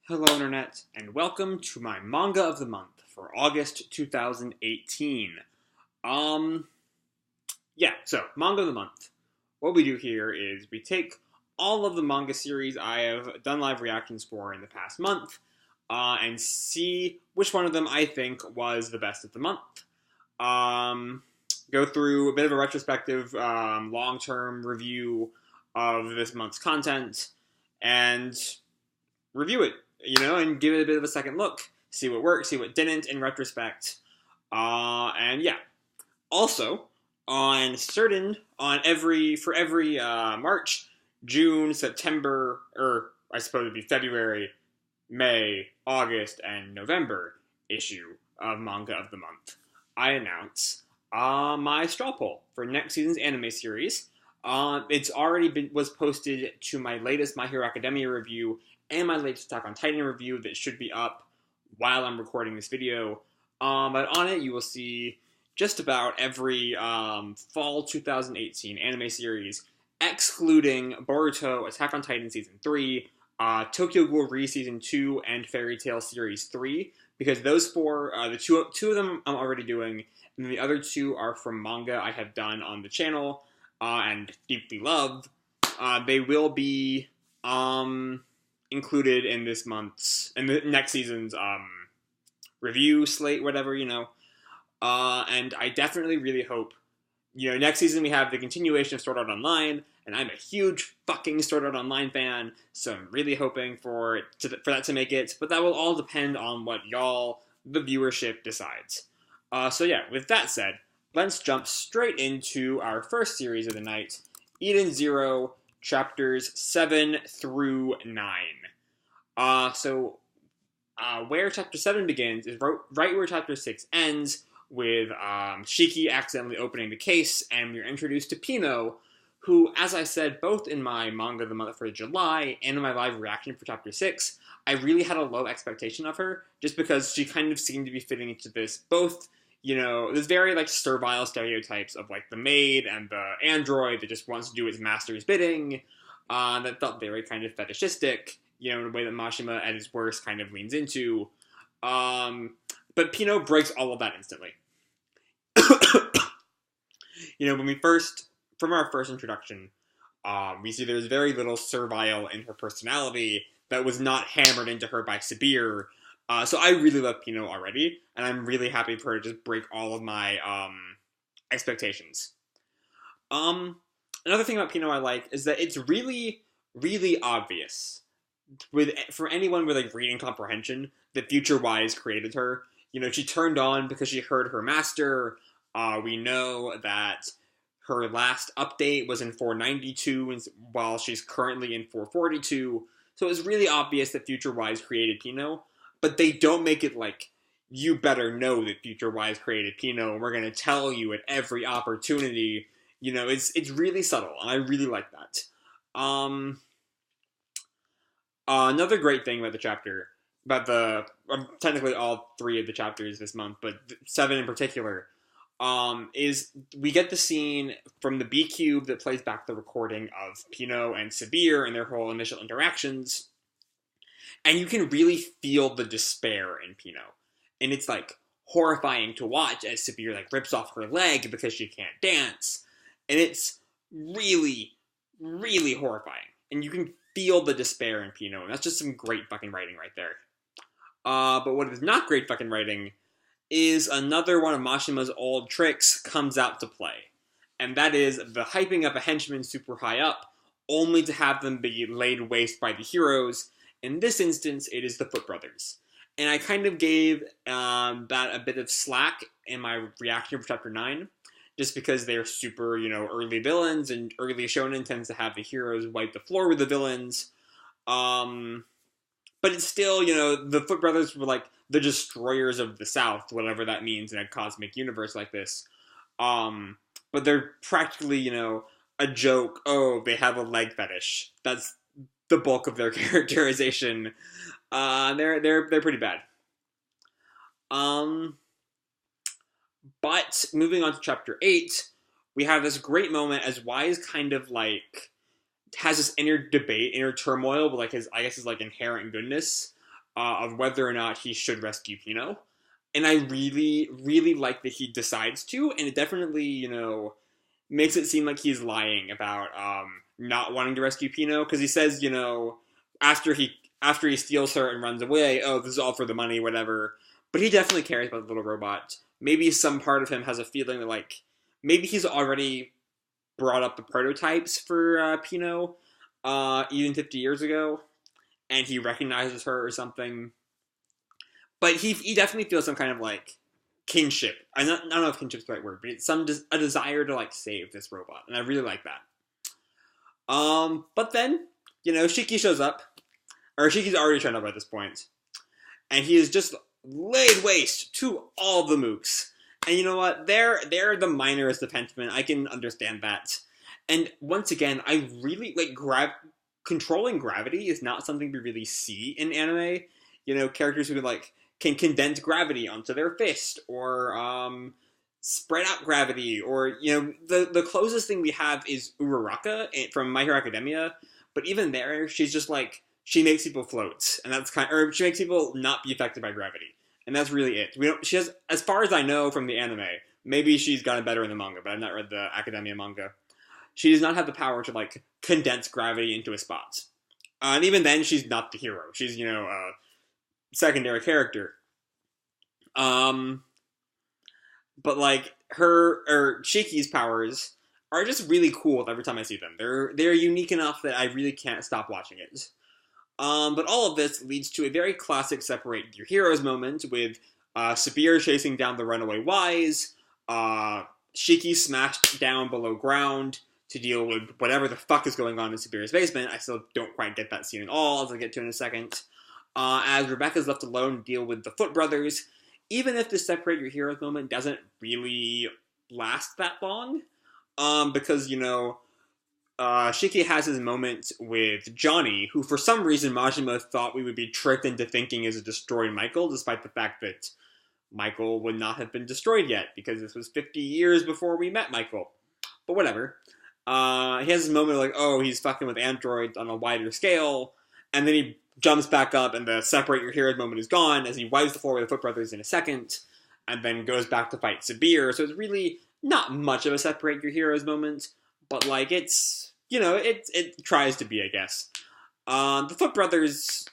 Hello Internet, and welcome to my Manga of the Month for August 2018. So Manga of the Month. What we do here is we take all of the manga series I have done live reactions for in the past month, and see which one of them I think was the best of the month. Go through a bit of a retrospective, long-term review of this month's content, and review it, and give it a bit of a second look, see what worked, see what didn't in retrospect. Also, for every March, June, September, or I suppose it'd be February, May, August, and November issue of Manga of the Month, I announce my straw poll for next season's anime series. It's already was posted to my latest My Hero Academia review and my latest Attack on Titan review that should be up while I'm recording this video. But on it, you will see just about every fall 2018 anime series, excluding Boruto, Attack on Titan Season 3, Tokyo Ghoul Re Season 2, and Fairy Tail Series 3, because those four, the two of them I'm already doing, and the other two are from manga I have done on the channel, and deeply love. They will be included in the next season's review slate, whatever, and I definitely really hope, next season we have the continuation of Sword Art Online, and I'm a huge fucking Sword Art Online fan, so I'm really hoping for that to make it, but that will all depend on what y'all, the viewership, decides. With that said, let's jump straight into our first series of the night, Eden Zero, chapters 7 through 9. Where chapter 7 begins is right where chapter 6 ends, with Shiki accidentally opening the case, and we're introduced to Pino, who, as I said, both in my Manga of the Month for July and in my live reaction for chapter 6, I really had a low expectation of her, just because she kind of seemed to be fitting into this, both, this very, servile stereotypes of, the maid and the android that just wants to do its master's bidding, that felt very kind of fetishistic, in a way that Mashima at his worst kind of leans into. But Pino breaks all of that instantly. From our first introduction, we see there's very little servile in her personality that was not hammered into her by Sabir. So I really love Pino already, and I'm really happy for her to just break all of my expectations. Another thing about Pino I like is that it's really, really obvious for anyone with reading comprehension that Future Wise created her. She turned on because she heard her master. We know that her last update was in 492, while she's currently in 442. So it's really obvious that Future Wise created Pino, but they don't make it you better know that Future Wise created Pino, and we're going to tell you at every opportunity. It's really subtle, and I really like that. Another great thing about the chapter, technically all three of the chapters this month, but 7 in particular, is we get the scene from the B-Cube that plays back the recording of Pino and Sabir and their whole initial interactions, and you can really feel the despair in Pino, and it's horrifying to watch as Sabir rips off her leg because she can't dance, and it's really, really horrifying, and you can feel the despair in Pino, and that's just some great fucking writing right there. But what is not great fucking writing is another one of Mashima's old tricks comes out to play. And that is the hyping up a henchman super high up, only to have them be laid waste by the heroes. In this instance, it is the Foot Brothers. And I kind of gave that a bit of slack in my reaction for chapter 9, just because they're super, early villains, and early shonen tends to have the heroes wipe the floor with the villains. But it's still, the Foot Brothers were the destroyers of the South, whatever that means in a cosmic universe like this. But they're practically, a joke. Oh, they have a leg fetish. That's the bulk of their characterization. They're pretty bad. But moving on to chapter 8, we have this great moment as Wise kind of has this inner debate, inner turmoil with his inherent goodness. of whether or not he should rescue Pino. And I really, really like that he decides to, and it definitely, makes it seem like he's lying about not wanting to rescue Pino, because he says, after he steals her and runs away, oh, this is all for the money, whatever. But he definitely cares about the little robot. Maybe some part of him has a feeling that, like, maybe he's already brought up the prototypes for Pino, even 50 years ago, and he recognizes her or something. But he definitely feels some kind of, like, kinship. I don't know if kinship's the right word, but it's a desire to, like, save this robot, and I really like that. But then, Shiki shows up, or Shiki's already shown up at this point, and he is just laid waste to all the mooks. And you know what? They're the minorest of henchmen. I can understand that. And once again, I really, like, controlling gravity is not something we really see in anime. Characters who, like, can condense gravity onto their fist, or spread out gravity, or, the closest thing we have is Uraraka from My Hero Academia, but even there, she's just, like, she makes people float, and that's or she makes people not be affected by gravity, and that's really it. She has, as far as I know from the anime, maybe she's gotten better in the manga, but I've not read the Academia manga, she does not have the power to, like, condense gravity into a spot. And even then, she's not the hero. She's, a secondary character. But, like, Shiki's powers are just really cool every time I see them. They're unique enough that I really can't stop watching it. But all of this leads to a very classic separate your heroes moment with Sabir chasing down the runaway Wise, Shiki smashed down below ground to deal with whatever the fuck is going on in Sabir's basement. I still don't quite get that scene at all, as I'll get to in a second. As Rebecca's left alone to deal with the Foot Brothers, even if the separate your heroes moment doesn't really last that long, because, Shiki has his moment with Johnny, who for some reason Majima thought we would be tricked into thinking is a destroyed Michael, despite the fact that Michael would not have been destroyed yet, because this was 50 years before we met Michael. But whatever. He has his moment like, oh, he's fucking with androids on a wider scale, and then he jumps back up, and the separate your heroes moment is gone, as he wipes the floor with the Foot Brothers in a second, and then goes back to fight Sabir. So it's really not much of a separate your heroes moment, but, like, it's, it tries to be, I guess. The Foot Brothers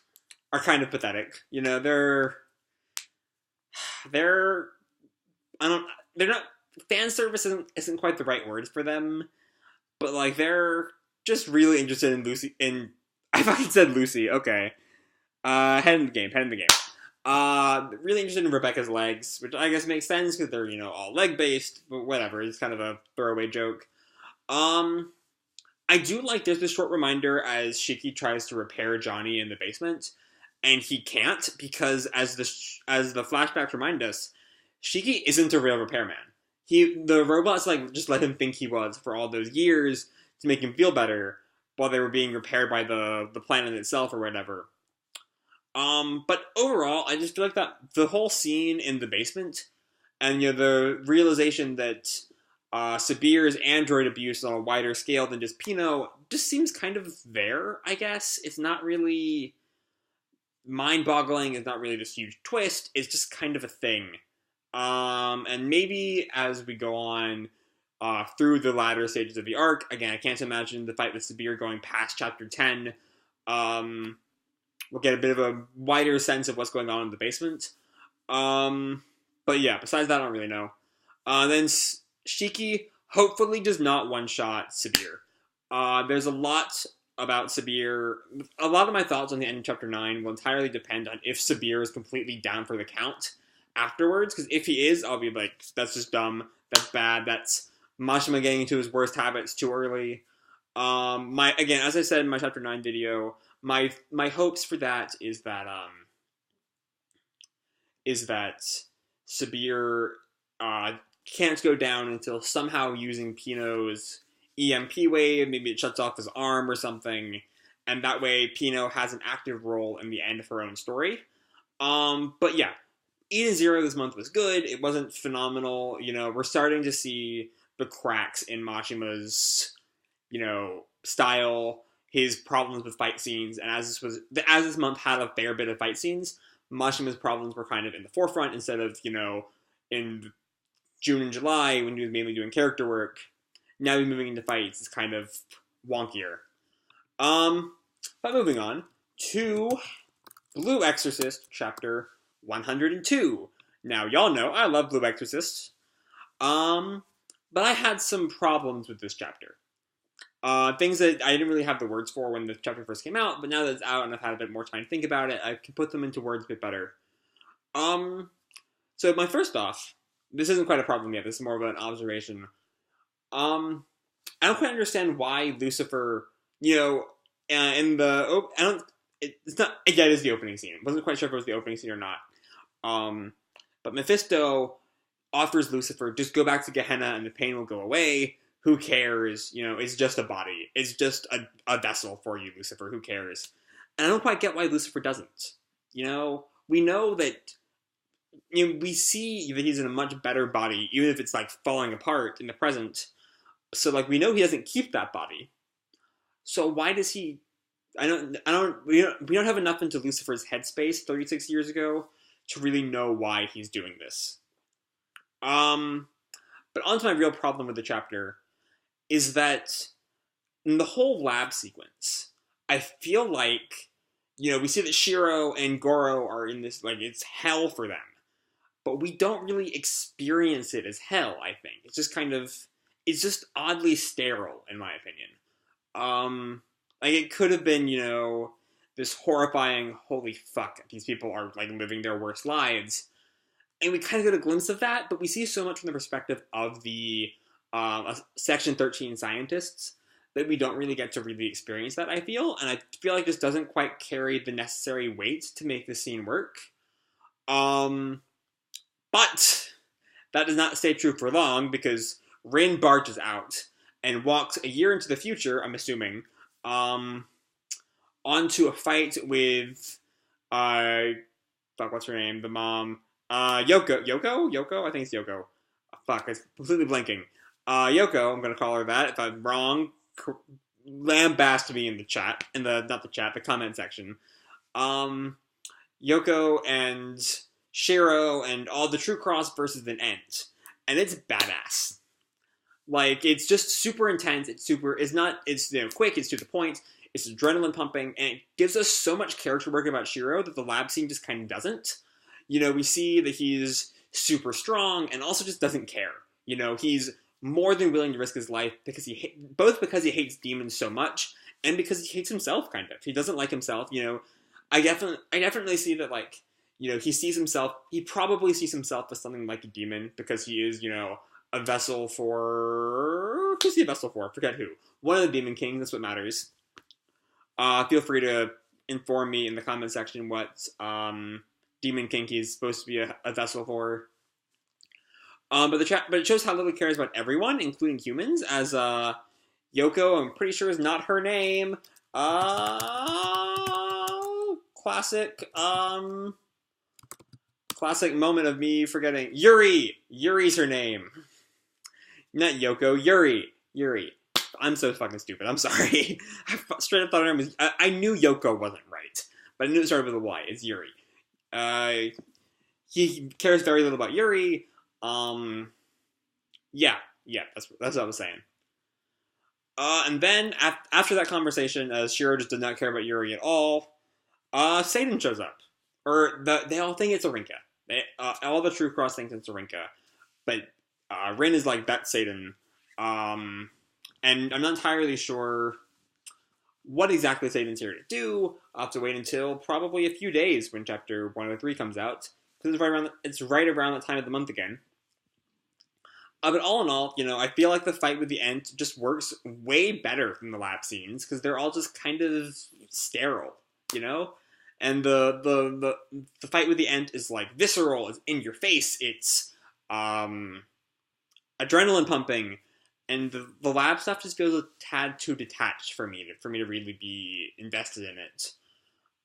are kind of pathetic. They're not, fan service isn't quite the right word for them, but, like, they're just really interested in Lucy, I fucking said Lucy, okay. Head in the game. Really interested in Rebecca's legs, which I guess makes sense, because they're, all leg-based, but whatever, it's kind of a throwaway joke. I do like there's this short reminder as Shiki tries to repair Johnny in the basement, and he can't, because as the flashbacks remind us, Shiki isn't a real repairman. The robots, like, just let him think he was for all those years to make him feel better, while they were being repaired by the planet itself or whatever. But overall, I just feel like that the whole scene in the basement, and the realization that Sabir's android abuse on a wider scale than just Pino just seems kind of there, I guess. It's not really mind-boggling, it's not really this huge twist, it's just kind of a thing. And maybe as we go on through the latter stages of the arc, again, I can't imagine the fight with Sabir going past chapter 10, we'll get a bit of a wider sense of what's going on in the basement. But yeah, besides that, I don't really know. Then Shiki hopefully does not one-shot Sabir. There's a lot about Sabir. A lot of my thoughts on the end of chapter 9 will entirely depend on if Sabir is completely down for the count afterwards, because if he is, I'll be like, that's just dumb, that's bad, that's Mashima getting into his worst habits too early. Again, as I said in my chapter 9 video, my hopes for that is that Sabir can't go down until somehow using Pino's EMP wave, maybe it shuts off his arm or something, and that way Pino has an active role in the end of her own story. But yeah, Eden Zero this month was good. It wasn't phenomenal. We're starting to see the cracks in Mashima's, style. his problems with fight scenes, and as this month had a fair bit of fight scenes, Mashima's problems were kind of in the forefront instead of, in June and July when he was mainly doing character work. Now he's moving into fights is kind of wonkier. But moving on to Blue Exorcist, chapter 102. Now, y'all know I love Blue Exorcist. But I had some problems with this chapter. Things that I didn't really have the words for when the chapter first came out, but now that it's out and I've had a bit more time to think about it, I can put them into words a bit better. So my first off, this isn't quite a problem yet, this is more of an observation. I don't quite understand why Lucifer, in the, it's not, yeah, it is the opening scene. I wasn't quite sure if it was the opening scene or not. But Mephisto offers Lucifer, just go back to Gehenna and the pain will go away. Who cares? It's just a body. It's just a vessel for you, Lucifer. Who cares? And I don't quite get why Lucifer doesn't. We know that, we see that he's in a much better body, even if it's, falling apart in the present. So, we know he doesn't keep that body. So why does he... we don't have enough into Lucifer's headspace 36 years ago to really know why he's doing this. But onto my real problem with the chapter is that in the whole lab sequence, I feel like, we see that Shiro and Goro are in this, it's hell for them. But we don't really experience it as hell, I think. It's just it's just oddly sterile, in my opinion. It could have been, this horrifying, holy fuck, these people are, living their worst lives. And we kind of get a glimpse of that, but we see so much from the perspective of the Section 13 scientists that we don't really get to really experience that, I feel. And I feel like this doesn't quite carry the necessary weight to make the scene work. But that does not stay true for long, because Rin barges out and walks a year into the future, I'm assuming, onto a fight with, what's her name? The mom. Yoko? I think it's Yoko. Fuck, it's completely blanking. Yoko, I'm gonna call her that. If I'm wrong, lambast me in the chat. The comment section. Yoko and Shiro and all the True Cross versus an Ent. And it's badass. It's just super intense. It's quick, it's to the point. It's adrenaline pumping, and it gives us so much character work about Shiro that the lab scene just kind of doesn't. We see that he's super strong and also just doesn't care. He's more than willing to risk his life because because he hates demons so much and because he hates himself, kind of. He doesn't like himself, I definitely see that, he probably sees himself as something like a demon because he is, a vessel for... Who's he a vessel for? I forget who. One of the Demon Kings, that's what matters. Feel free to inform me in the comment section what Demon King he's supposed to be a vessel for. But it shows how little he cares about everyone, including humans, as Yoko, I'm pretty sure is not her name. Classic moment of me forgetting. Yuri! Yuri's her name. Not Yoko, Yuri. I'm so fucking stupid, I'm sorry. I straight up thought her name was... I knew Yoko wasn't right, but I knew it started with a Y. It's Yuri. He cares very little about Yuri. Yeah, that's what I was saying. And then, after that conversation, Shiro just did not care about Yuri at all, Satan shows up. They all think it's Arinka. All the True Cross think it's Arinka. But, Rin is like, that's Satan. And I'm not entirely sure what exactly Satan's here to do. I'll have to wait until probably a few days when chapter 103 comes out. Because it's right around that time of the month again. But all in all, I feel like the fight with the Ent just works way better than the lab scenes, because they're all just kind of sterile, And the fight with the Ent is, visceral, it's in your face, it's adrenaline pumping, and the lab stuff just feels a tad too detached for me to really be invested in it.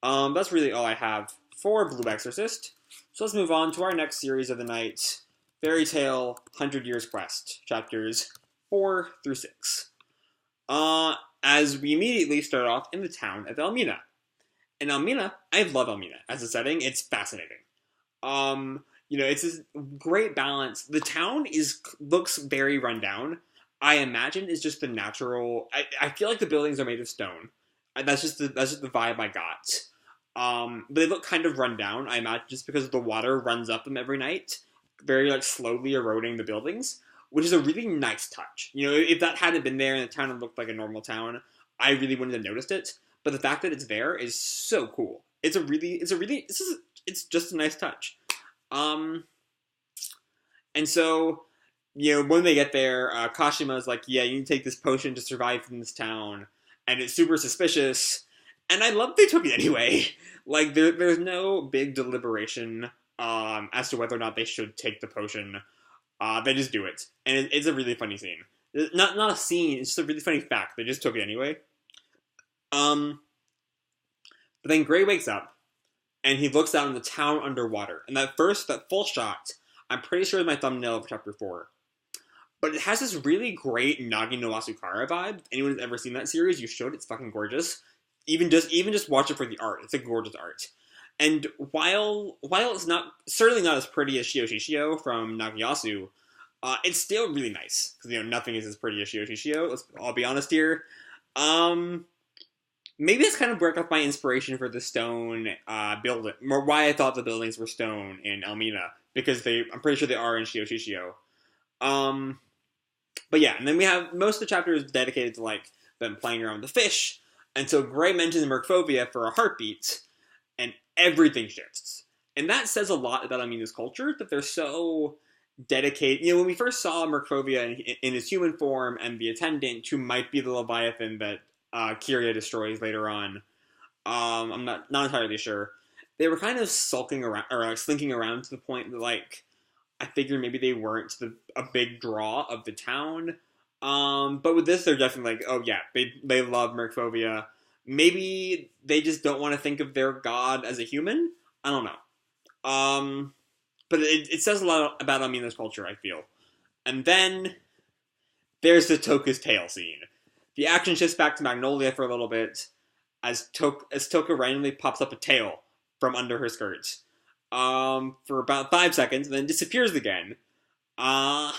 That's really all I have for Blue Exorcist. So let's move on to our next series of the night, Fairy Tale 100 Years Quest, chapters 4 through 6. As as we immediately start off in the town of Elmina. In Elmina, I love Elmina as a setting. It's fascinating. It's this great balance. The town looks very rundown. I imagine it's just the natural. I feel like the buildings are made of stone. That's just the vibe I got. But they look kind of run down. I imagine just because the water runs up them every night, very like slowly eroding the buildings, which is a really nice touch. If that hadn't been there and the town had looked like a normal town, I really wouldn't have noticed it. But the fact that it's there is so cool. It's just a nice touch. And so, when they get there, Kashima's like, yeah, you need to take this potion to survive in this town. And it's super suspicious. And I love they took it anyway. Like, there's no big deliberation as to whether or not they should take the potion. They just do it. And it's a really funny scene. Not a scene, it's just a really funny fact. They just took it anyway. But then Gray wakes up, and he looks out on the town underwater. And that full shot, I'm pretty sure is my thumbnail of Chapter 4. But it has this really great Nagi no Asukara vibe. If anyone's ever seen that series, you should. It's fucking gorgeous. Even just watch it for the art. It's a gorgeous art. And while it's certainly not as pretty as Shio Shishio from Nagiyasu, it's still really nice. Because, nothing is as pretty as Shio Shishio. I'll be honest here. Maybe that's kind of where I got my inspiration for the stone building. Or why I thought the buildings were stone in Elmina. Because I'm pretty sure they are in Shio Shishio. But yeah, and then we have most of the chapters dedicated to, like, them playing around with the fish. And so Gray mentions Mercphobia for a heartbeat, and everything shifts. And that says a lot about Elmina's culture, that they're so dedicated. When we first saw Mercphobia in his human form and the attendant, who might be the Leviathan that Kiria destroys later on, I'm not entirely sure. They were kind of sulking around, or slinking around to the point that, like, I figured maybe they weren't a big draw of the town. But with this, they're definitely like, oh yeah, they love Mercphobia. Maybe they just don't want to think of their god as a human? I don't know. But it says a lot about Elmina's culture, I feel. And then there's the Toka's tail scene. The action shifts back to Magnolia for a little bit as Toka randomly pops up a tail from under her skirts. For about 5 seconds, and then disappears again. I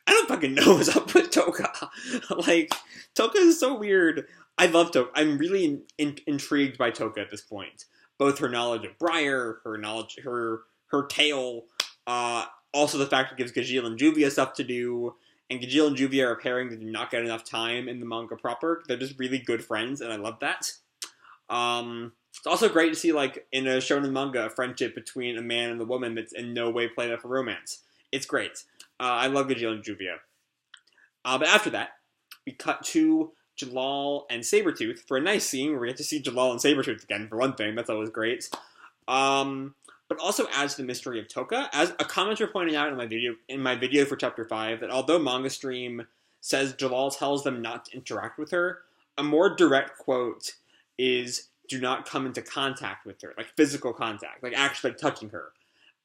don't fucking know what's up with Toka. Like, Toka is so weird. I love Toka. I'm really intrigued by Toka at this point. Both her knowledge of Briar, her tail, also the fact it gives Gajeel and Juvia stuff to do, and Gajeel and Juvia are a pairing that do not get enough time in the manga proper. They're just really good friends, and I love that. It's also great to see, like, in a shonen manga, a friendship between a man and a woman that's in no way played up for romance. It's great. I love Gajeel and Juvia. But after that, we cut to Jalal and Sabretooth for a nice scene where we get to see Jalal and Sabretooth again, for one thing. That's always great. But also adds to the mystery of Toka. As a commenter pointed out in my video for Chapter 5, that although Manga Stream says Jalal tells them not to interact with her, a more direct quote is, do not come into contact with her, like physical contact, like actually touching her.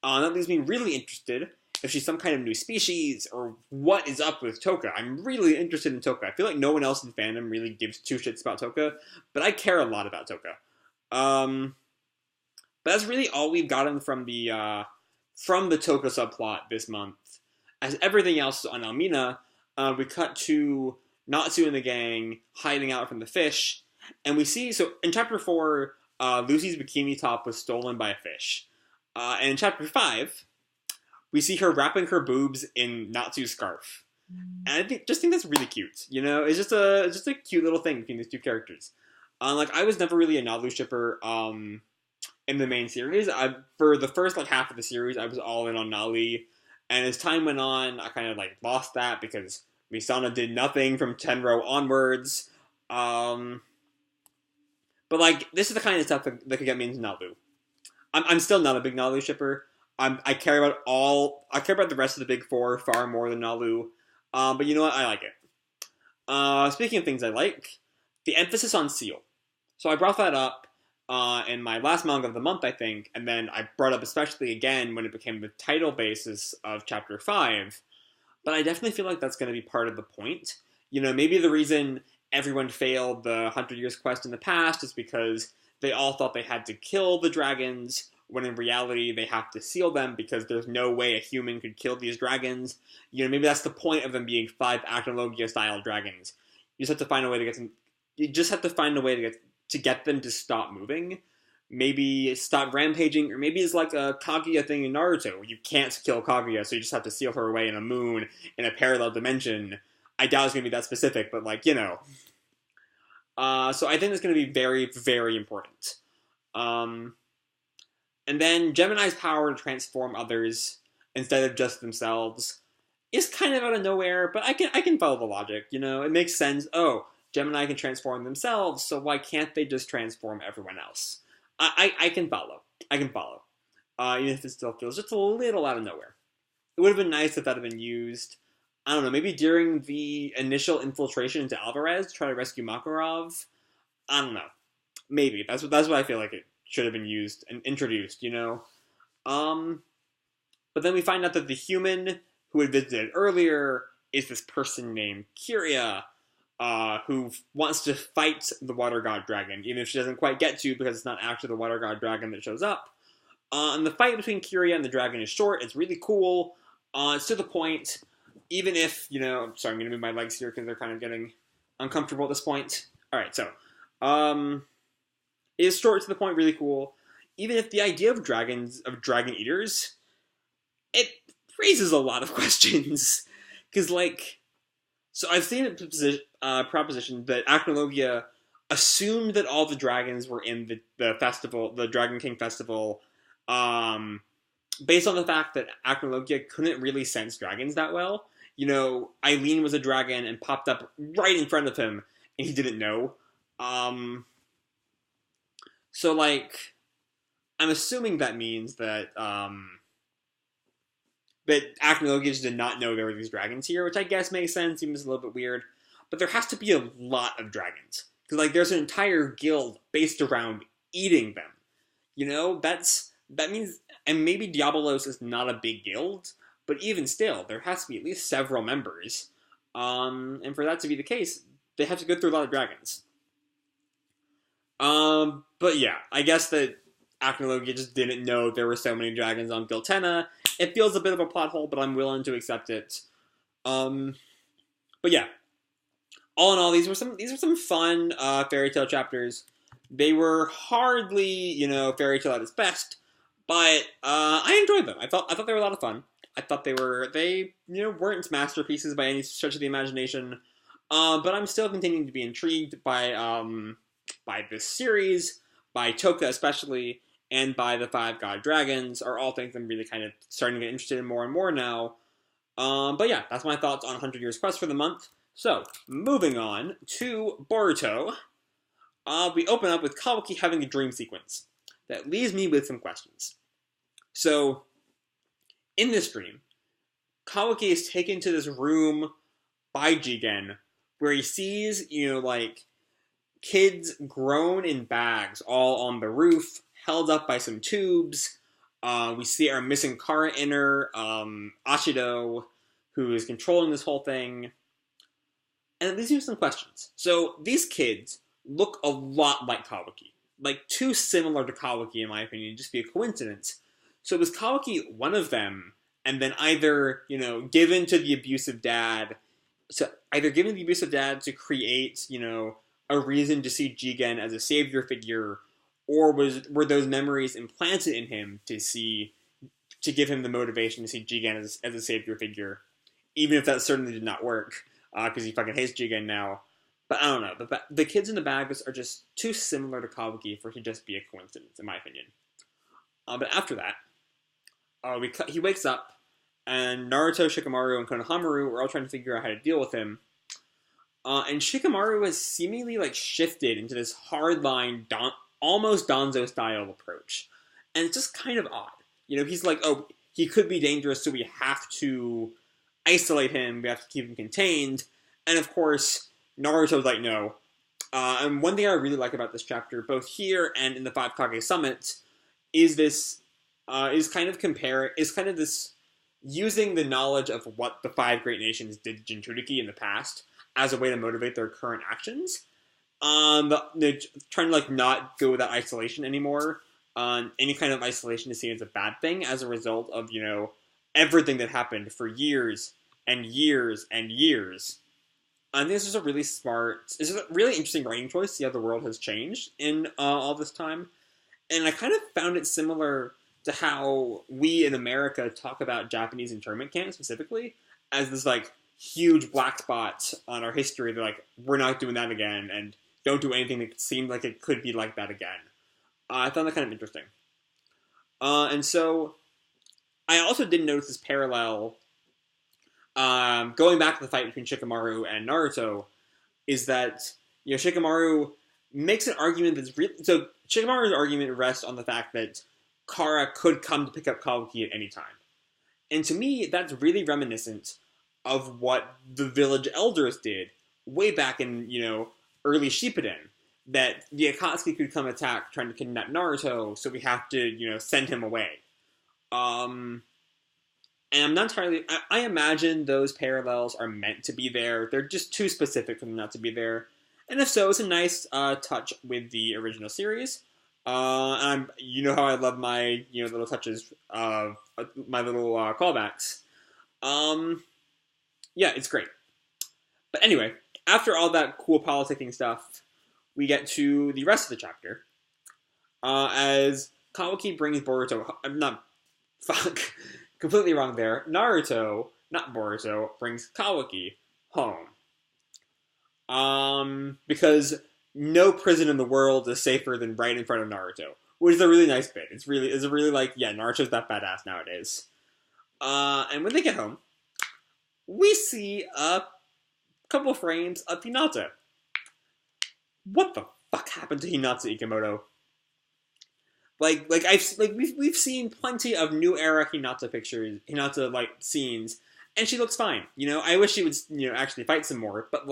That leaves me really interested if she's some kind of new species, or what is up with Toka. I'm really interested in Toka. I feel like no one else in fandom really gives two shits about Toka, but I care a lot about Toka. But that's really all we've gotten from the Toka subplot this month. As everything else is on Elmina, we cut to Natsu and the gang hiding out from the fish, and we see, so in Chapter 4, Lucy's bikini top was stolen by a fish. And in Chapter 5, we see her wrapping her boobs in Natsu's scarf. And I think that's really cute. It's just a cute little thing between these two characters. Like, I was never really a Nalu shipper in the main series. For the first half of the series, I was all in on Nali. And as time went on, I kind of lost that because Misana did nothing from Tenro onwards. But this is the kind of stuff that could get me into Nalu. I'm still not a big Nalu shipper. I care about the rest of the big four far more than Nalu. But you know what? I like it. Speaking of things I like, the emphasis on Seal. So I brought that up in my last manga of the month, I think, and then I brought up especially again when it became the title basis of Chapter 5. But I definitely feel like that's going to be part of the point. Maybe the reason everyone failed the 100 Years Quest in the past is because they all thought they had to kill the dragons, when in reality they have to seal them because there's no way a human could kill these dragons. Maybe that's the point of them being 5 Acnologia-style dragons. You just have to find a way to get them. You just have to find a way to get them to stop moving. Maybe stop rampaging, or maybe it's like a Kaguya thing in Naruto. You can't kill Kaguya, so you just have to seal her away in a moon in a parallel dimension. I doubt it's going to be that specific, but so I think it's going to be very, very important. And then Gemini's power to transform others instead of just themselves is kind of out of nowhere, but I can follow the logic. It makes sense. Oh, Gemini can transform themselves, so why can't they just transform everyone else? I can follow. Even if it still feels just a little out of nowhere. It would have been nice if that had been used, I don't know, maybe during the initial infiltration into Alvarez to try to rescue Makarov. I don't know. Maybe. That's what I feel like it should have been used and introduced, But then we find out that the human who had visited earlier is this person named Kyria, who wants to fight the Water God Dragon, even if she doesn't quite get to because it's not actually the Water God Dragon that shows up. And the fight between Kyria and the dragon is short. It's really cool. It's to the point. Even if, sorry, I'm going to move my legs here because they're kind of getting uncomfortable at this point. Alright, so, it is short to the point, really cool. Even if the idea of dragon eaters, it raises a lot of questions. Because, so I've seen it propositioned that Acnologia assumed that all the dragons were in the festival, the Dragon King Festival, based on the fact that Acnologia couldn't really sense dragons that well. Eileen was a dragon and popped up right in front of him, and he didn't know. So, I'm assuming that means that, that Acnologia just did not know there were these dragons here, which I guess makes sense, even if it's a little bit weird. But there has to be a lot of dragons. Because, there's an entire guild based around eating them. That means, and maybe Diabolos is not a big guild, but even still, there has to be at least several members. And for that to be the case, they have to go through a lot of dragons. But yeah, I guess that Acnologia just didn't know there were so many dragons on Giltena. It feels a bit of a plot hole, but I'm willing to accept it. But yeah, all in all, these were some fun fairy tale chapters. They were hardly, fairy tale at its best, but I enjoyed them. I thought they were a lot of fun. I thought they weren't masterpieces by any stretch of the imagination. But I'm still continuing to be intrigued by this series, by Toka especially, and by the 5 God Dragons, are all things I'm really kind of starting to get interested in more and more now. But yeah, that's my thoughts on 100 Years Quest for the month. So, moving on to Boruto, we open up with Kawaki having a dream sequence that leaves me with some questions. So, in this dream, Kawaki is taken to this room by Jigen, where he sees, kids grown in bags all on the roof, held up by some tubes. We see our missing Kara inner, Ashido, who is controlling this whole thing. And it leaves me with some questions. So, these kids look a lot like Kawaki. Too similar to Kawaki, in my opinion, just be a coincidence. So, was Kawaki one of them, and then either, given to the abusive dad, to create, a reason to see Jigen as a savior figure, or were those memories implanted in him to give him the motivation to see Jigen as a savior figure, even if that certainly did not work, because he fucking hates Jigen now. But I don't know. The kids in the bags are just too similar to Kawaki for it to just be a coincidence, in my opinion. But after that, he wakes up, and Naruto, Shikamaru, and Konohamaru are all trying to figure out how to deal with him. And Shikamaru has seemingly shifted into this hardline, almost Danzo-style approach. And it's just kind of odd. He's like, oh, he could be dangerous, so we have to isolate him, we have to keep him contained. And of course, Naruto's like, no. And one thing I really like about this chapter, both here and in the 5 Kage Summit, is this, is kind of this using the knowledge of what the 5 great nations did to Jinchuriki in the past as a way to motivate their current actions. They're trying to like not go with that isolation anymore. Any kind of isolation is seen as a bad thing as a result of everything that happened for years and years and years. I think this is a really this is a really interesting writing choice. See how the world has changed in all this time, and I kind of found it similar to how we in America talk about Japanese internment camps specifically as this like huge black spot on our history. They're like, we're not doing that again, and don't do anything that seemed like it could be like that again. I found that kind of interesting. And so I also did notice this parallel, going back to the fight between Shikamaru and Naruto, is that, Shikamaru makes an argument that's real. So Shikamaru's argument rests on the fact that Kara could come to pick up Kawaki at any time. And to me, that's really reminiscent of what the village elders did way back in, early Shippuden. That the Akatsuki could come attack trying to kidnap Naruto, so we have to, send him away. And I'm not entirely... I imagine those parallels are meant to be there. They're just too specific for them not to be there. And if so, it's a nice touch with the original series. And you know how I love my, little touches of my little callbacks. Yeah, it's great. But anyway, after all that cool politicking stuff, we get to the rest of the chapter. As Kawaki brings Boruto... completely wrong there. Naruto, not Boruto, brings Kawaki home. Because no prison in the world is safer than right in front of Naruto. Which is a really nice bit. It's really like, yeah, Naruto's that badass nowadays. And when they get home, we see a couple frames of Hinata. What the fuck happened to Hinata Ikemoto? We've seen plenty of new era Hinata pictures, Hinata scenes, and she looks fine. I wish she would actually fight some more, but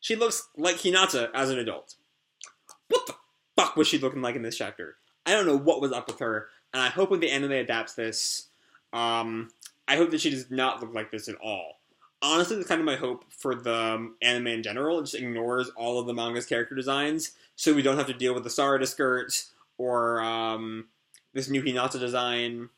she looks like Hinata as an adult. What the fuck was she looking like in this chapter? I don't know what was up with her, and I hope when the anime adapts this, I hope that she does not look like this at all. Honestly, that's kind of my hope for the anime in general. It just ignores all of the manga's character designs, so we don't have to deal with the Sarada skirt, or this new Hinata design.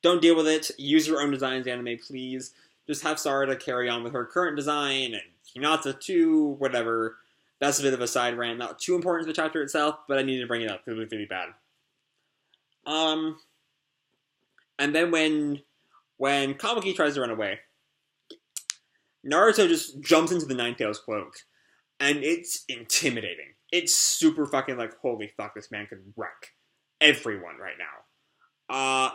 Don't deal with it. Use your own designs, anime, please. Just have Sarada carry on with her current design, and Hinata too, whatever. That's a bit of a side rant. Not too important to the chapter itself, but I needed to bring it up because it was really bad. And then when Kawaki tries to run away, Naruto just jumps into the Ninetales cloak, and it's intimidating. It's super fucking holy fuck, this man could wreck everyone right now.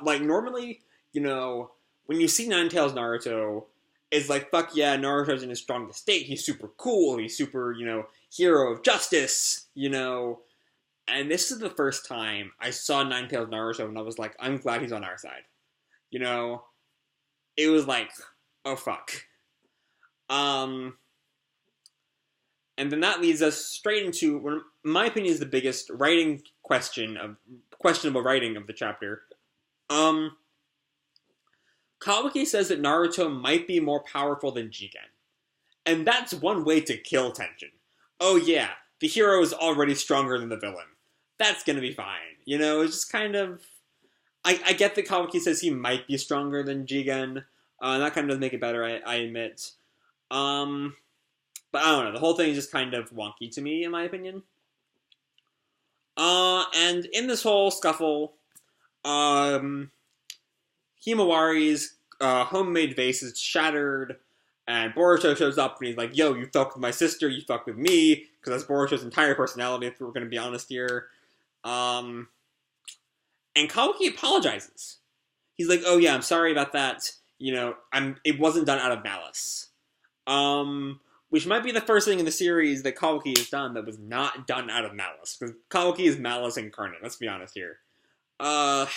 Normally, when you see Ninetales Naruto, it's like, fuck yeah, Naruto's in his strongest state, he's super cool, he's super, hero of justice, and this is the first time I saw Ninetales Naruto, and I was like, I'm glad he's on our side. It was like, oh fuck. And then that leads us straight into what, in my opinion, is the biggest questionable writing of the chapter. Kawaki says that Naruto might be more powerful than Jigen. And that's one way to kill tension. Oh yeah, the hero is already stronger than the villain. That's gonna be fine. It's just kind of... I get that Kawaki says he might be stronger than Jigen. That kind of does make it better, I admit. But I don't know, the whole thing is just kind of wonky to me, in my opinion. And in this whole scuffle, Himawari's homemade vase is shattered, and Boruto shows up and he's like, yo, you fucked with my sister, you fucked with me, because that's Boruto's entire personality, if we're going to be honest here. And Kawaki apologizes. He's like, oh yeah, I'm sorry about that. It wasn't done out of malice. Which might be the first thing in the series that Kawaki has done that was not done out of malice. Because Kawaki is malice incarnate, let's be honest here. But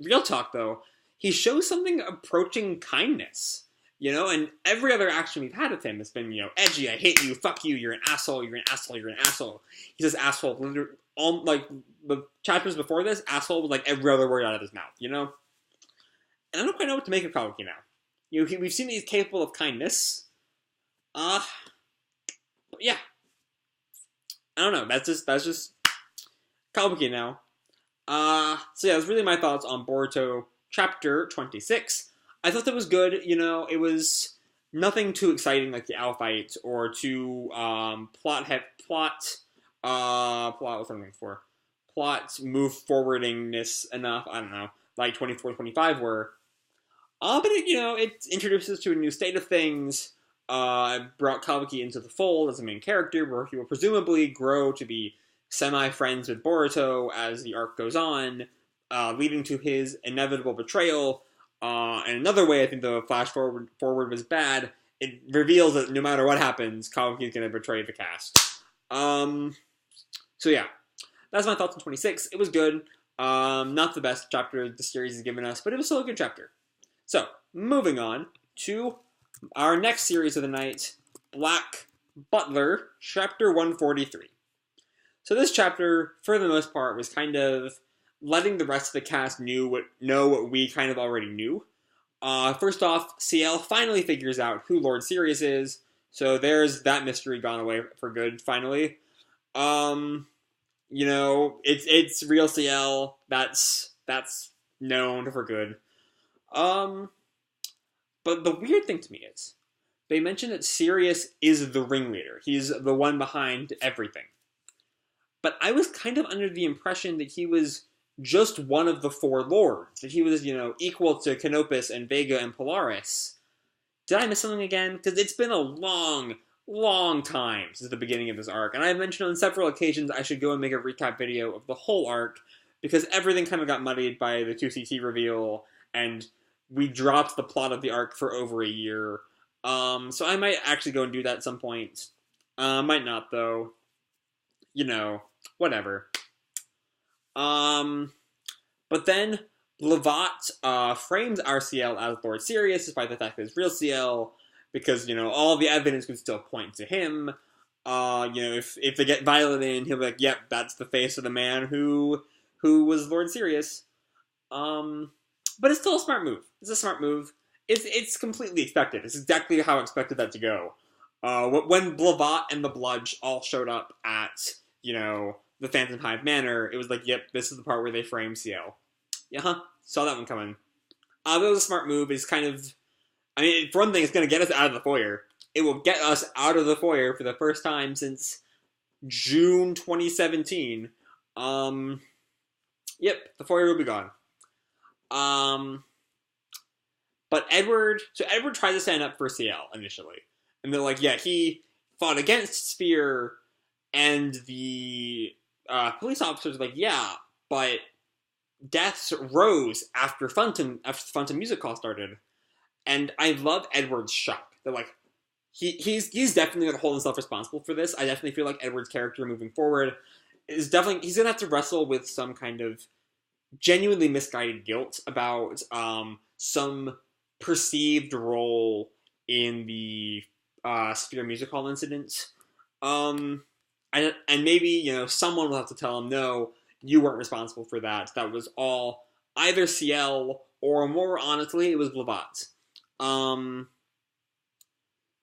real talk though, he shows something approaching kindness. And every other action we've had with him has been, edgy, I hate you, fuck you, you're an asshole, you're an asshole, you're an asshole. He says asshole, literally, the chapters before this, asshole was every other word out of his mouth, And I don't quite know what to make of Kawaki now. we've seen that he's capable of kindness. Yeah, I don't know. That's just Kabuki now. So yeah, that's really my thoughts on Boruto Chapter 26. I thought that was good. It was nothing too exciting like the owl fight or too plot what's something for plot move forwardingness enough. I don't know, like 24, 25 were. But it introduces to a new state of things. Brought Kabuki into the fold as a main character, where he will presumably grow to be semi-friends with Boruto as the arc goes on, leading to his inevitable betrayal. And another way I think the flash forward was bad, it reveals that no matter what happens, Kabuki is going to betray the cast. So yeah, that's my thoughts on 26. It was good. Not the best chapter the series has given us, but it was still a good chapter. So, moving on to our next series of the night, Black Butler, Chapter 143. So this chapter, for the most part, was kind of letting the rest of the cast know what we kind of already knew. First off, CL finally figures out who Lord Sirius is, so there's that mystery gone away for good, finally. It's real CL, that's known for good. But the weird thing to me is, they mentioned that Sirius is the ringleader. He's the one behind everything. But I was kind of under the impression that he was just one of the four lords. That he was, equal to Canopus and Vega and Polaris. Did I miss something again? Because it's been a long, long time since the beginning of this arc. And I've mentioned on several occasions I should go and make a recap video of the whole arc, because everything kind of got muddied by the 2CT reveal, and we dropped the plot of the arc for over a year. So I might actually go and do that at some point. Might not, though. Whatever. But then Lovat frames RCL as Lord Sirius, despite the fact that it's real CL, because, all the evidence could still point to him. If they get Violet in, he'll be like, yep, that's the face of the man who was Lord Sirius. But it's still a smart move. It's a smart move. It's completely expected. It's exactly how I expected that to go. When Blavat and the Bludge all showed up at, the Phantom Hive Manor, it was like, yep, this is the part where they frame CL. Yeah, saw that one coming. It was a smart move. It's kind of, for one thing, it's going to get us out of the foyer. It will get us out of the foyer for the first time since June 2017. Yep, the foyer will be gone. But Edward tries to stand up for CL initially. And they're like, yeah, he fought against Sphere, and the police officers are like, yeah, but deaths rose after Phantom Music Hall started. And I love Edward's shock. They're like, he's definitely going to hold himself responsible for this. I definitely feel like Edward's character moving forward he's going to have to wrestle with some kind of genuinely misguided guilt about some perceived role in the Sphere Music Hall incident. And maybe, someone will have to tell him, no, you weren't responsible for that. That was all either CL or, more honestly, it was Blavat.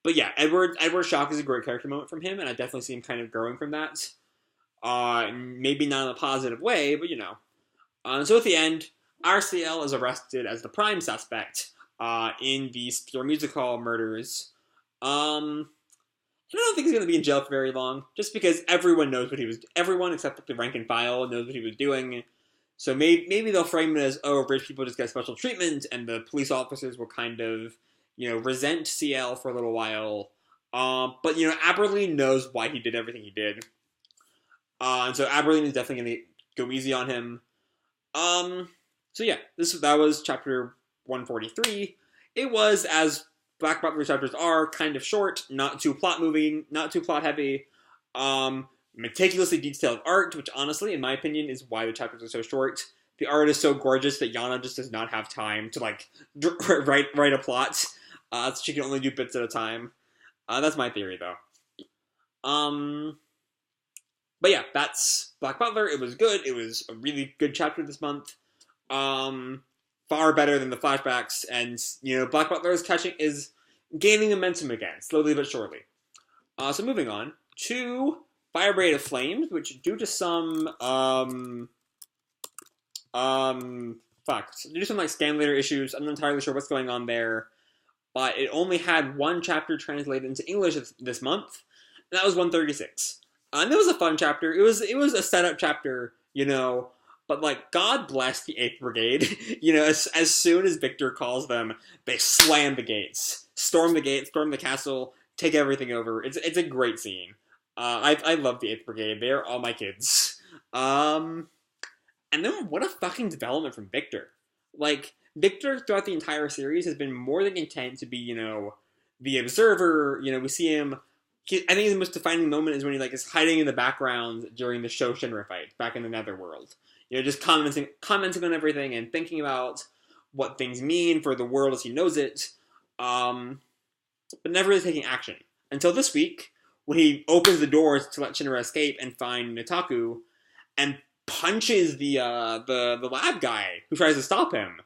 But yeah, Edward's shock is a great character moment from him, and I definitely see him kind of growing from that. Maybe not in a positive way, but so at the end, RCL is arrested as the prime suspect in the Sphere Music Hall murders. I don't think he's going to be in jail for very long, just because everyone knows what he was. Everyone except the rank and file knows what he was doing. So maybe they'll frame it as, oh, rich people just get special treatment, and the police officers will kind of, resent CL for a little while. But Aberline knows why he did everything he did. And so Aberline is definitely going to go easy on him. So yeah, that was chapter 143. It was, as Black Butler chapters are, kind of short, not too plot moving, not too plot heavy. Meticulously detailed art, which honestly, in my opinion, is why the chapters are so short. The art is so gorgeous that Yana just does not have time to write a plot. So she can only do bits at a time. That's my theory, though. But yeah, that's Black Butler. It was good. It was a really good chapter this month. far better than the flashbacks, and Black Butler is gaining momentum again, slowly but surely. So moving on to Fire Brigade of Flames, which due to some due to some like scanlator issues, I'm not entirely sure what's going on there, but it only had one chapter translated into English this month, and that was 136. And it was a fun chapter. It was a setup chapter, but like God bless the 8th Brigade. As soon as Victor calls them, they slam the gates, storm the castle, take everything over. It's a great scene. I love the 8th Brigade. They're all my kids. And then what a fucking development from Victor. Like, Victor throughout the entire series has been more than content to be, the observer. We see him. I think the most defining moment is when he is hiding in the background during the Sho Shinra fight back in the Netherworld. Just commenting on everything and thinking about what things mean for the world as he knows it, but never really taking action until this week when he opens the doors to let Shinra escape and find Nitaku, and punches the lab guy who tries to stop him.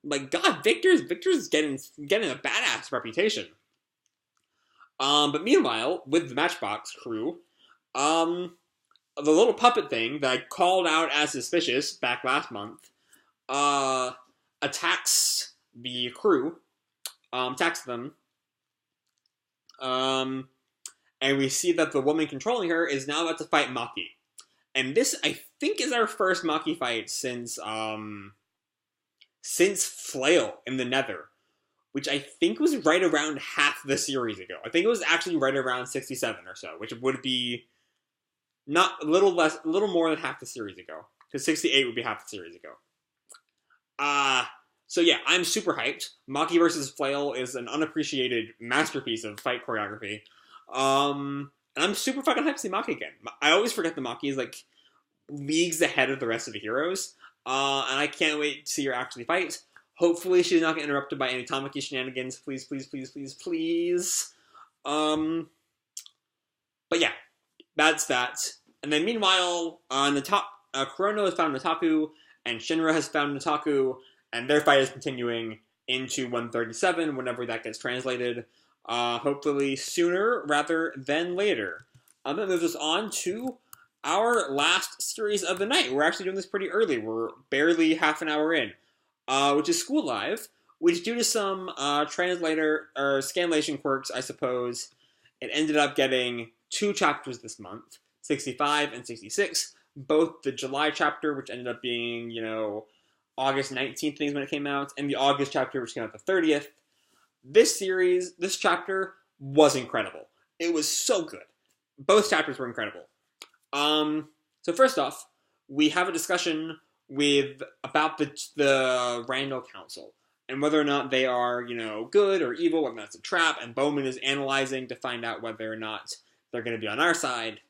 Like, God, Victor's getting a badass reputation. But meanwhile, with the Matchbox crew, the little puppet thing that I called out as suspicious back last month, attacks the crew, attacks them, and we see that the woman controlling her is now about to fight Maki. And this, I think, is our first Maki fight since Flail in the Nether, which I think was right around half the series ago. I think it was actually right around 67 or so, which would be not a little more than half the series ago, because 68 would be half the series ago. So yeah, I'm super hyped. Maki vs. Flail is an unappreciated masterpiece of fight choreography. And I'm super fucking hyped to see Maki again. I always forget that Maki is leagues ahead of the rest of the heroes. And I can't wait to see her actually fight. Hopefully she does not get interrupted by any Tamaki shenanigans. Please, please, please, please, please. But yeah, that's that. And then meanwhile, Kurono has found Nitaku, and Shinra has found Nitaku, and their fight is continuing into 137 whenever that gets translated. Hopefully sooner rather than later. That moves us on to our last series of the night. We're actually doing this pretty early. We're barely half an hour in, which is School Live, which due to some translator or scanlation quirks, I suppose, it ended up getting 2 chapters this month, 65 and 66. Both the July chapter, which ended up being, August 19th things when it came out, and the August chapter, which came out the 30th. This chapter was incredible. It was so good. Both chapters were incredible. So first off, we have a discussion about the Randall Council and whether or not they are, good or evil, whether that's a trap, and Bowman is analyzing to find out whether or not they're going to be on our side.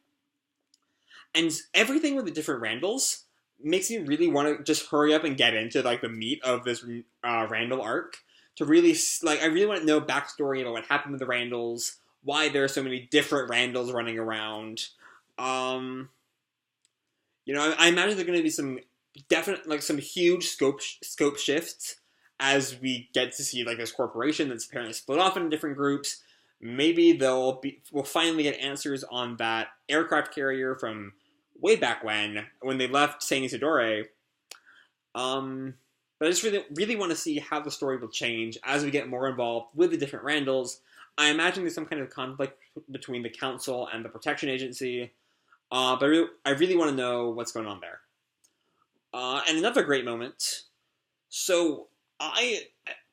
And everything with the different Randalls makes me really want to just hurry up and get into the meat of this Randall arc. To really, I really want to know backstory about what happened with the Randalls, why there are so many different Randalls running around. I imagine there are going to be some definite, some huge scope shifts as we get to see this corporation that's apparently split off into different groups. Maybe we'll finally get answers on that aircraft carrier from way back when they left Saint Isidore. But I just really want to see how the story will change as we get more involved with the different Randalls. I imagine there's some kind of conflict between the Council and the Protection Agency. But I really want to know what's going on there. And another great moment. So,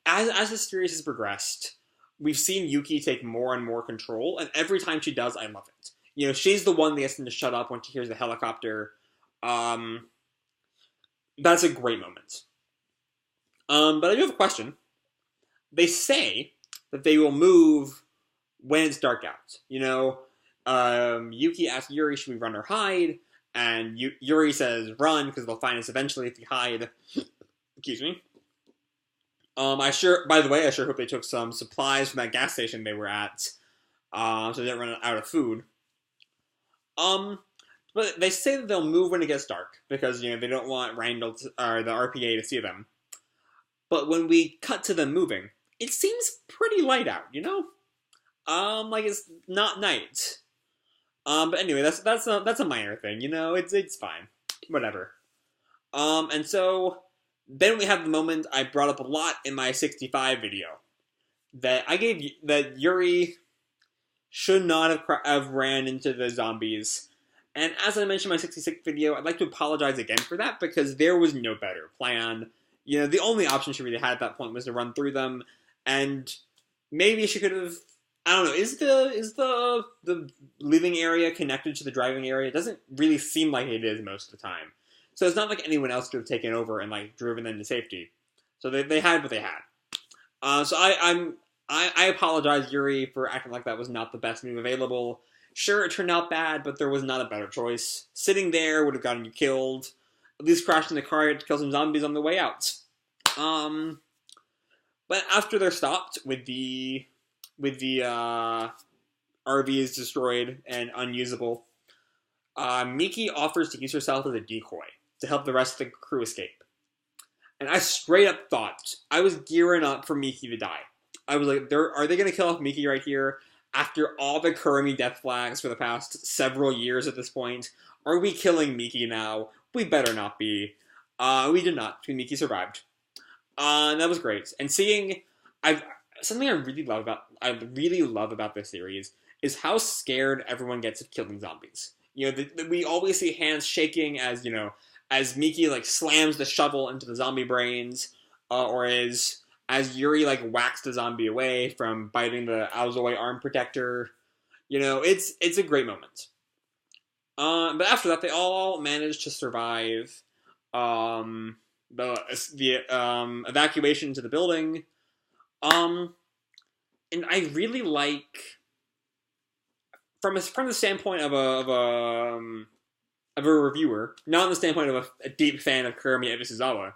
as the series has progressed, we've seen Yuki take more and more control, and every time she does, I love it. She's the one that gets them to shut up when she hears the helicopter. That's a great moment. But I do have a question. They say that they will move when it's dark out. Yuki asks Yuri, should we run or hide? And Yuri says run, because they'll find us eventually if we hide. Excuse me. By the way, I sure hope they took some supplies from that gas station they were at, so they didn't run out of food. But they say that they'll move when it gets dark, because, they don't want Randall or the RPA to see them. But when we cut to them moving, it seems pretty light out, you know? Like it's not night. But anyway, that's a minor thing, you know. It's fine, whatever. And so then we have the moment I brought up a lot in my 65 video that Yuri should not have ran into the zombies. And as I mentioned in my 66 video, I'd like to apologize again for that because there was no better plan. You know, the only option she really had at that point was to run through them, and maybe she could have. I don't know. Is the living area connected to the driving area? It doesn't really seem like it is most of the time. So it's not like anyone else could have taken over and like driven them to safety. So they had what they had. So I apologize, Yuri, for acting like that was not the best move available. Sure, it turned out bad, but there was not a better choice. Sitting there would have gotten you killed. At least crashing the car to kill some zombies on the way out. But after they're stopped with the RV is destroyed and unusable, Miki offers to use herself as a decoy to help the rest of the crew escape. And I straight up thought I was gearing up for Miki to die. I was like, are they going to kill off Miki right here? After all the Kurumi death flags for the past several years at this point, are we killing Miki now? We better not be. We did not. Miki survived. And that was great. And seeing, something I really love about this series is how scared everyone gets of killing zombies. You know, we always see hands shaking as, you know, as Miki like slams the shovel into the zombie brains, or as Yuri like whacks the zombie away from biting the Aozoi arm protector. You know, it's a great moment. But after that, they all managed to survive the evacuation to the building. And I really like, from the standpoint of a reviewer, not on the standpoint of a deep fan of Kurumi Ebisuzawa,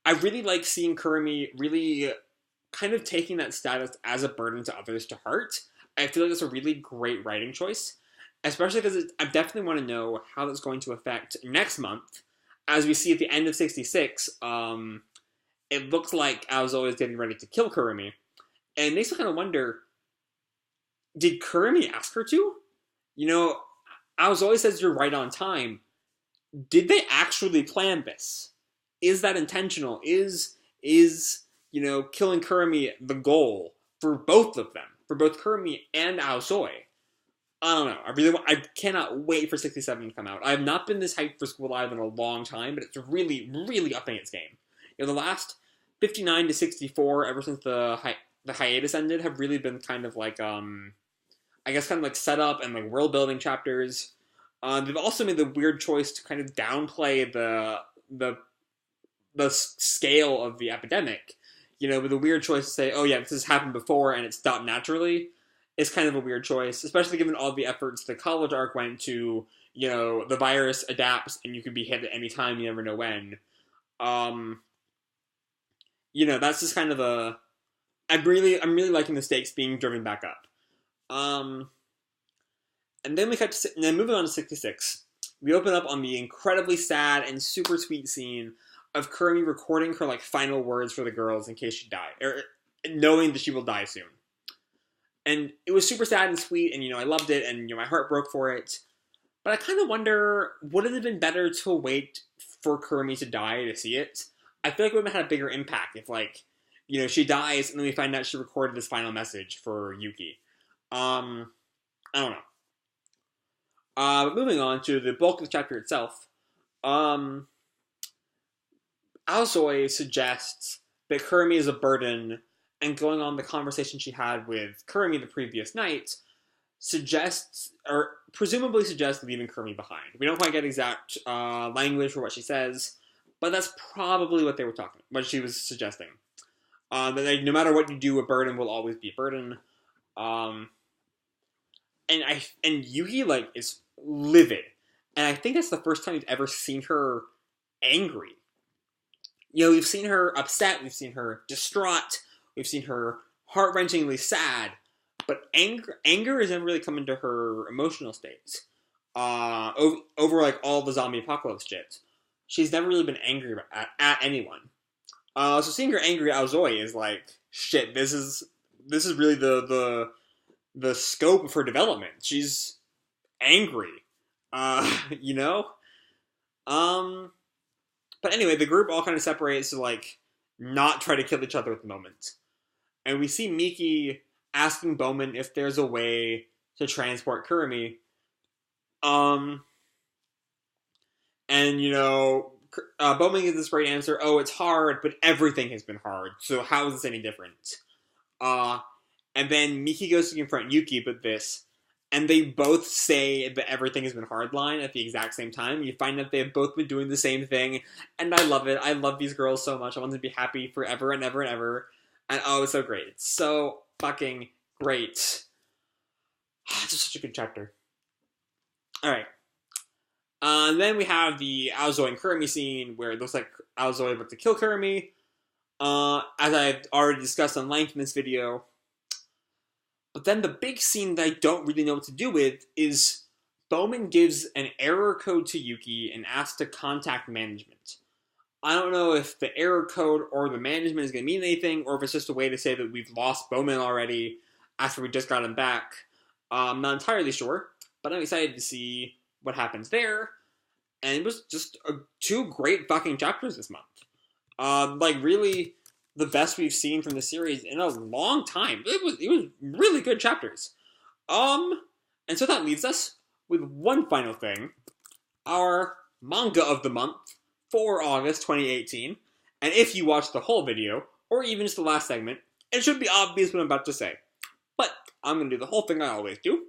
I really like seeing Kurumi really kind of taking that status as a burden to others to heart. I feel like that's a really great writing choice, especially because I definitely want to know how that's going to affect next month. As we see at the end of 66, it looks like Aozoi is getting ready to kill Kurumi. And it makes me kind of wonder, did Kurumi ask her to? You know, Aozoi says you're right on time. Did they actually plan this? Is that intentional? Is you know, killing Kurumi the goal for both of them? For both Kurumi and Aozoi? I don't know. I cannot wait for 67 to come out. I have not been this hyped for School Live in a long time, but it's really, really upping its game. You know, the last 59 to 64, ever since the hiatus ended, have really been kind of like, I guess kind of like setup and like world building chapters. They've also made the weird choice to kind of downplay the scale of the epidemic. You know, with a weird choice to say, oh yeah, this has happened before and it stopped naturally. It's kind of a weird choice, especially given all the efforts the college arc went to. You know, the virus adapts and you could be hit at any time, you never know when. You know, that's just kind of I'm really liking the stakes being driven back up. And then moving on to 66, we open up on the incredibly sad and super sweet scene of Kurumi recording her like final words for the girls in case she died, or knowing that she will die soon. And it was super sad and sweet, and, you know, I loved it, and, you know, my heart broke for it. But I kind of wonder, would it have been better to wait for Kurumi to die to see it? I feel like it would have had a bigger impact if, like, you know, she dies, and then we find out she recorded this final message for Yuki. I don't know. But moving on to the bulk of the chapter itself, Aozoi suggests that Kurumi is a burden, and going on the conversation she had with Kurumi the previous night, presumably suggests leaving Kurumi behind. We don't quite get exact language for what she says, but that's probably what she was suggesting. That like, no matter what you do, a burden will always be a burden. And Yuki like is livid, and I think that's the first time we've ever seen her angry. You know, we've seen her upset, we've seen her distraught, we've seen her heart-wrenchingly sad, but anger has never really come into her emotional states. Over like all the zombie apocalypse shit, she's never really been angry at anyone. So seeing her angry at Aozoi is like, shit, this is really the scope of her development. She's angry. You know? But anyway, the group all kind of separates to like not try to kill each other at the moment. And we see Miki asking Bowman if there's a way to transport Kurumi. And Bowman gives this great answer, oh, it's hard, but everything has been hard, so how is this any different? And then Miki goes to confront Yuki with this, and they both say the everything has been hard line at the exact same time. You find that they've both been doing the same thing, and I love it. I love these girls so much. I want them to be happy forever and ever and ever. And oh, it's so great. It's so fucking great. It's just such a good chapter. Alright. Then we have the Aozoi and Kurumi scene, where it looks like Aozoi is about to kill Kurumi. As I've already discussed on length in this video. But then the big scene that I don't really know what to do with is Bowman gives an error code to Yuki and asks to contact management. I don't know if the error code or the management is going to mean anything, or if it's just a way to say that we've lost Bowman already after we just got him back. I'm not entirely sure, but I'm excited to see what happens there. And it was just two great fucking chapters this month. Really the best we've seen from the series in a long time. It was really good chapters. And so that leaves us with one final thing. Our manga of the month for August 2018. And if you watched the whole video, or even just the last segment, it should be obvious what I'm about to say. But I'm going to do the whole thing I always do.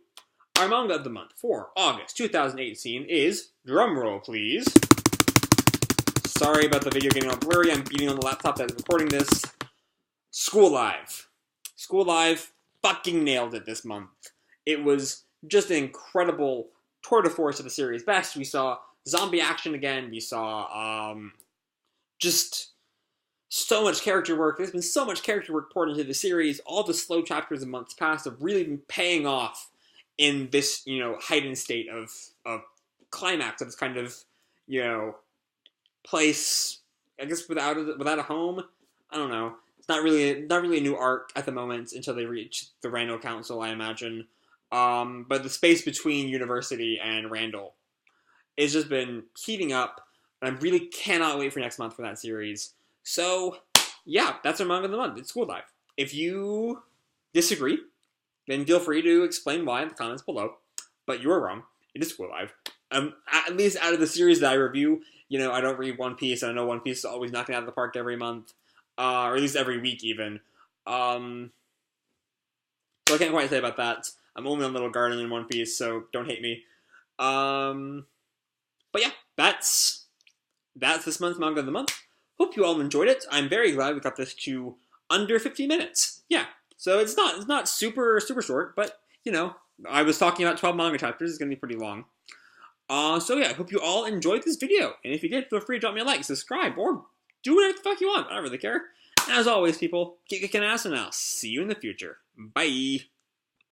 Our manga of the month for August 2018 is, drumroll please, sorry about the video getting all blurry, I'm beating on the laptop that is recording this, School Live. School Live fucking nailed it this month. It was just an incredible tour de force of the series best. We saw zombie action again, we saw, just so much character work. There's been so much character work poured into the series. All the slow chapters in months past have really been paying off in this, heightened state of climax of this kind of, place, I guess without a home. I don't know. It's not really a new arc at the moment until they reach the Randall Council, I imagine. But the space between University and Randall has just been heating up, and I really cannot wait for next month for that series. So, yeah, that's our manga of the month. It's School Live. If you disagree, then feel free to explain why in the comments below. But you are wrong. It is School Live. At least out of the series that I review, I don't read One Piece, and I know One Piece is always knocking out of the park every month. Or at least every week, even. So I can't quite say about that. I'm only on Little Garden in One Piece, so don't hate me. But yeah, that's this month's manga of the month. Hope you all enjoyed it. I'm very glad we got this to under 50 minutes. Yeah, so it's not super short, but I was talking about 12 manga chapters. It's gonna be pretty long. So yeah, I hope you all enjoyed this video, and if you did, feel free to drop me a like, subscribe, or do whatever the fuck you want. I don't really care. And as always, people, keep kicking ass, and I'll see you in the future. Bye.